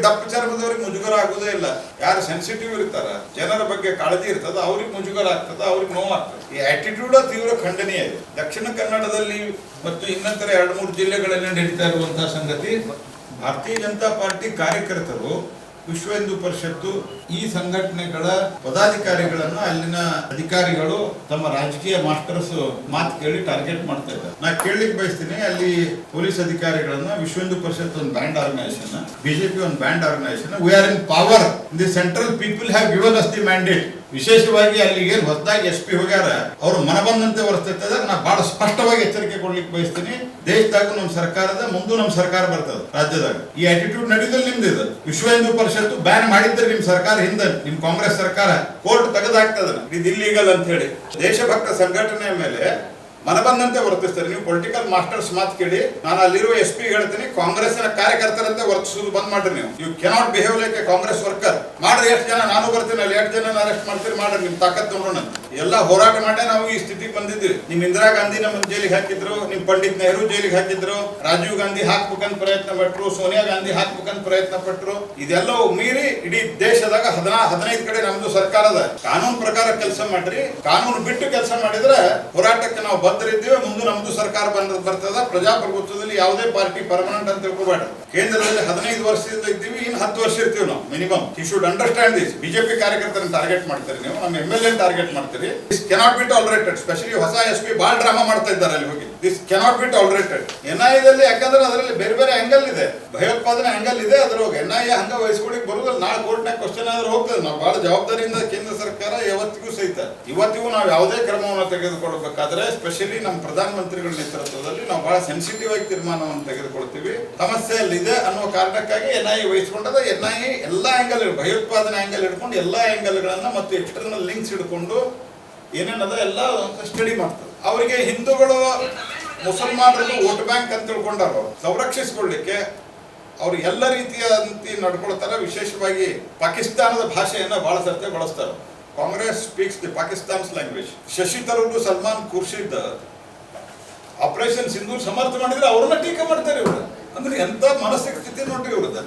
ದಪ್ಪ ಚರ್ಮದವ್ರಿಗೆ ಮುಜುಗರ ಆಗುದೇ ಇಲ್ಲ. ಯಾರು ಸೆನ್ಸಿಟಿವ್ ಇರ್ತಾರ, ಜನರ ಬಗ್ಗೆ ಕಾಳಜಿ ಇರ್ತದ, ಅವ್ರಿಗೆ ಮುಜುಗರ ಆಗ್ತದ, ಅವ್ರಿಗೆ ನೋವಾಗ್ತದೆ. ಈ ಆಟಿಟ್ಯೂಡ್ ತೀವ್ರ ಖಂಡನೀಯ ಇದೆ. ದಕ್ಷಿಣ ಕನ್ನಡದಲ್ಲಿ ಮತ್ತು ಇನ್ನಿತರ 2-3 ಜಿಲ್ಲೆಗಳಲ್ಲಿ ನಡೀತಾ ಇರುವಂತಹ ಸಂಗತಿ, ಭಾರತೀಯ ಜನತಾ ಪಾರ್ಟಿ ಕಾರ್ಯಕರ್ತರು ವಿಶ್ವ ಹಿಂದೂ ಪರಿಷತ್ತು ಈ ಸಂಘಟನೆಗಳ ಪದಾಧಿಕಾರಿಗಳನ್ನ ಅಲ್ಲಿನ ಅಧಿಕಾರಿಗಳು ತಮ್ಮ ರಾಜಕೀಯ ಮಾಸ್ಟರ್ಸ್ ಮಾತು ಕೇಳಿ ಟಾರ್ಗೆಟ್ ಮಾಡ್ತಾ ಇದ್ದಾರೆ. ನಾ ಕೇಳಲಿಕ್ಕೆ ಬಯಸ್ತೀನಿ, ಅಲ್ಲಿ ಪೊಲೀಸ್ ಅಧಿಕಾರಿಗಳನ್ನ ವಿಶ್ವ ಹಿಂದೂ ಪರಿಷತ್ ಒಂದು ಬ್ಯಾಂಡ್ ಆರ್ಗನೈಸೇಷನ್, ಬಿಜೆಪಿ ಒಂದು band organisation, we are in power, the central people have given us the mandate. ವಿಶೇಷವಾಗಿ ಅಲ್ಲಿ ಏನು ಹೊಸದಾಗಿ SP ಹೋಗ್ಯಾರ, ಅವರು ಮನಬಂದಂತೆ ವರ್ತಿಸ್ತದ. ನಾ ಬಹಳ ಸ್ಪಷ್ಟವಾಗಿ ಎಚ್ಚರಿಕೆ ಕೊಡ್ಲಿಕ್ಕೆ ಬಯಸ್ತೀನಿ. ದೇಶದಾಗ ನಮ್ಮ ಸರ್ಕಾರದ ಮುಂದೆ ನಮ್ಮ ಸರ್ಕಾರ ಬರ್ತದ, ರಾಜ್ಯದಾಗ ಈ ಆಟಿಟ್ಯೂಡ್ ನಡೆದಲ್ಲಿ ನಿಮ್ದು. ವಿಶ್ವ ಹಿಂದೂ ಪರಿಷತ್ತು ಬ್ಯಾನ್ ಮಾಡಿದ್ರೆ ನಿಮ್ ಸರ್ಕಾರ ಹಿಂದೆ, ನಿಮ್ ಕಾಂಗ್ರೆಸ್ ಸರ್ಕಾರ ಕೋರ್ಟ್ ತೆಗೆದಾಗ್ತದ, ಇದು ಇಲ್ಲೀಗಲ್ ಅಂತ ಹೇಳಿ. ದೇಶಭಕ್ತ ಸಂಘಟನೆಯ ಮೇಲೆ ಮನಬಂದಂತೆ ವರ್ತಿಸ್ತಾರೆ. ನೀವು ಪೊಲಿಟಿಕಲ್ ಮಾಸ್ಟರ್ಸ್ ಮಾತು ಕೇಳಿ, ನಾನು ಅಲ್ಲಿರುವ SP ಹೇಳ್ತೀನಿ, ಕಾಂಗ್ರೆಸ್ನ ಕಾರ್ಯಕರ್ತರಂತೆ ವರ್ತಿಸೋದು ಬಂದ್ ಮಾಡ್ರಿ. ನೀವು you cannot behave like a Congress worker. ಮಾಡ್ರಿ, ಎಷ್ಟು ಜನ ನಾನು ಬರ್ತೀನಿ, ಅಲ್ಲಿ 8 ಜನ ಅರೆಸ್ಟ್ ಮಾಡ್ತೀರಿ, ಮಾಡ್ರಿ, ನಿಮ್ ತಾಕತ್ ನೋಡೋಣ. ಎಲ್ಲ ಹೋರಾಟ ಮಾಡೇ ನಾವು ಈ ಸ್ಥಿತಿಗೆ ಬಂದಿದ್ವಿ. ನಿಮ್ ಇಂದಿರಾ ಗಾಂಧಿ ನಮ್ಮ ಜೈಲಿಗೆ ಹಾಕಿದ್ರು, ನಿಮ್ ಪಂಡಿತ್ ನೆಹರು ಜೈಲಿಗೆ ಹಾಕಿದ್ರು, ರಾಜೀವ್ ಗಾಂಧಿ ಹಾಕ್ಬೇಕಂತ ಪ್ರಯತ್ನ ಪಟ್ರು, ಸೋನಿಯಾ ಗಾಂಧಿ ಹಾಕ್ಬೇಕಂತ ಪ್ರಯತ್ನ ಪಟ್ರು. ಇದೆಲ್ಲವೂ ಮೀರಿ ಇಡೀ ದೇಶದಾಗ 15 ಕಡೆ ನಮ್ದು ಸರ್ಕಾರದ ಕಾನೂನು ಪ್ರಕಾರ ಕೆಲಸ ಮಾಡ್ರಿ. ಕಾನೂನು ಬಿಟ್ಟು ಕೆಲಸ ಮಾಡಿದ್ರೆ ಹೋರಾಟಕ್ಕೆ ನಾವು ಬದ್ಧರಿದ್ದೇವೆ. ಮುಂದೆ ನಮ್ದು ಸರ್ಕಾರ ಬರ್ತದ. ಪ್ರಜಾಪ್ರಭುತ್ವದಲ್ಲಿ ಯಾವುದೇ ಪಾರ್ಟಿ ಪರ್ಮನೆಂಟ್ ಅಂತ ತಿಳ್ಕೊಬೇಡ. ಕೇಂದ್ರದಲ್ಲಿ 15 ವರ್ಷದಿಂದ ಇದ್ದೀವಿ, ಇನ್ನು 10 ವರ್ಷ ಇರ್ತೀವಿ ನಾವು minimum. You should understand this. BJP ಕಾರ್ಯಕರ್ತರನ್ನ ಟಾರ್ಗೆಟ್ ಮಾಡ್ತೀರಿ ನೀವು, ನಮ್ಮ MLA ಟಾರ್ಗೆಟ್ ಮಾಡ್ತೀರಿ. This cannot be tolerated. Specially ಹೊಸ SP ಬಾಳ್ ಡ್ರಾಮಾ ಮಾಡ್ತಾ ಇದ್ದಾರೆ ಅಲ್ಲಿ ಹೋಗಿ. This cannot be tolerated. NIA ದಲ್ಲಿ ಯಾಕಂದ್ರೆ ಅದರಲ್ಲಿ ಬೇರೆ ಬೇರೆ ಆಂಗಲ್ ಇದೆ, ಭಯೋತ್ಪಾದನೆ ಆಂಗಲ್ ಇದೆ. ಅದ್ರೊಳಗೆ NIA ಹಂಗ ವಹಿಸ್ಕೊಳಿಕ್ ಬರುದಿಲ್ಲ. ನಾಳೆ ಕೋರ್ಟ್ನಾಗ ಕ್ವಶನ್ ಆದ್ರೆ ಹೋಗ್ತದೆ. ನಾವು ಬಹಳ ಜವಾಬ್ದಾರಿಯಿಂದ ಕೇಂದ್ರ ಸರ್ಕಾರ ಯಾವತ್ತಿಗೂ ಸಹಿತ ಇವತ್ತಿಗೂ ನಾವು ಯಾವುದೇ ಕ್ರಮವನ್ನು ತೆಗೆದುಕೊಳ್ಬೇಕಾದ್ರೆ, ಸ್ಪೆಷಲಿ ನಮ್ಮ ಪ್ರಧಾನಮಂತ್ರಿಗಳ ನೇತೃತ್ವದಲ್ಲಿ ನಾವು ಬಹಳ ಸೆನ್ಸಿಟಿವ್ ಆಗಿ ತೀರ್ಮಾನವನ್ನು ತೆಗೆದುಕೊಳ್ತೀವಿ. ಸಮಸ್ಯೆ ಅಲ್ಲಿದೆ ಅನ್ನುವ ಕಾರಣಕ್ಕಾಗಿ NIA ವಹಿಸಿಕೊಂಡದ. NIA ಎಲ್ಲಾ ಆಂಗಲ್, ಭಯೋತ್ಪಾದನೆ ಆಂಗಲ್ ಹಿಡ್ಕೊಂಡು ಎಲ್ಲಾ ಆಂಗಲ್ ಗಳನ್ನ ಮತ್ತು ಎಕ್ಸ್ಟರ್ನಲ್ ಲಿಂಕ್ಸ್ ಹಿಡ್ಕೊಂಡು ಏನೇನದ ಎಲ್ಲ ಸ್ಟಡಿ ಮಾಡ್ತಾರೆ. ಅವರಿಗೆ ಹಿಂದೂಗಳು ಮುಸಲ್ಮಾನರದ್ದು ವೋಟ್ ಬ್ಯಾಂಕ್ ಅಂತ ತಿಳ್ಕೊಂಡಾರ. ಸಂರಕ್ಷಿಸಿಕೊಳ್ಳಿಕ್ಕೆ ಅವ್ರು ಎಲ್ಲ ರೀತಿಯ ನಡ್ಕೊಳ್ತಾರೆ. ವಿಶೇಷವಾಗಿ ಪಾಕಿಸ್ತಾನದ ಭಾಷೆಯನ್ನ ಬಹಳ ಸರ್ತೆ ಬಳಸ್ತಾರೆ. Congress speaks the Pakistan's language. Shashi Tharoor, Salman Khurshid operation Sindoor ಸಮರ್ಥ ಮಾಡಿದ್ರೆ ಅವ್ರನ್ನ ಟೀಕೆ ಮಾಡ್ತಾರೆ ಇವರು. ಅಂದ್ರೆ ಎಂತ ಮಾನಸಿಕ ಸ್ಥಿತಿ ನೋಡ್ರಿ ಇವ್ರದ್ದು.